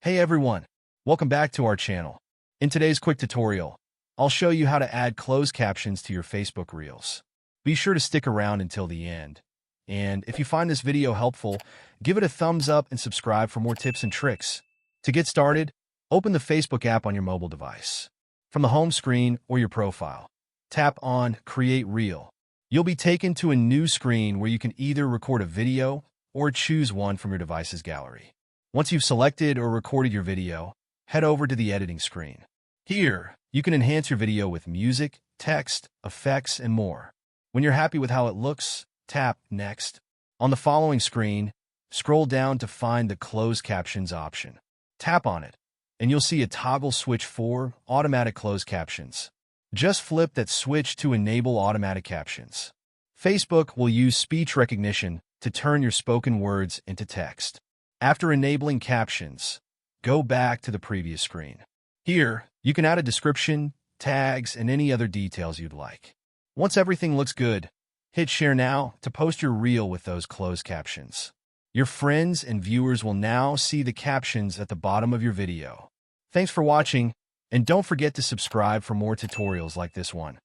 Hey everyone, welcome back to our channel. In today's quick tutorial, I'll show you how to add closed captions to your Facebook Reels. Be sure to stick around until the end. And if you find this video helpful, give it a thumbs up and subscribe for more tips and tricks. To get started, open the Facebook app on your mobile device. From the home screen or your profile, tap on Create Reel. You'll be taken to a new screen where you can either record a video or choose one from your device's gallery. Once you've selected or recorded your video, head over to the editing screen. Here, you can enhance your video with music, text, effects, and more. When you're happy with how it looks, tap Next. On the following screen, scroll down to find the Closed Captions option. Tap on it, and you'll see a toggle switch for Automatic Closed Captions. Just flip that switch to enable automatic captions. Facebook will use speech recognition to turn your spoken words into text. After enabling captions, go back to the previous screen. Here, you can add a description, tags, and any other details you'd like. Once everything looks good, hit Share Now to post your reel with those closed captions. Your friends and viewers will now see the captions at the bottom of your video. Thanks for watching, and don't forget to subscribe for more tutorials like this one.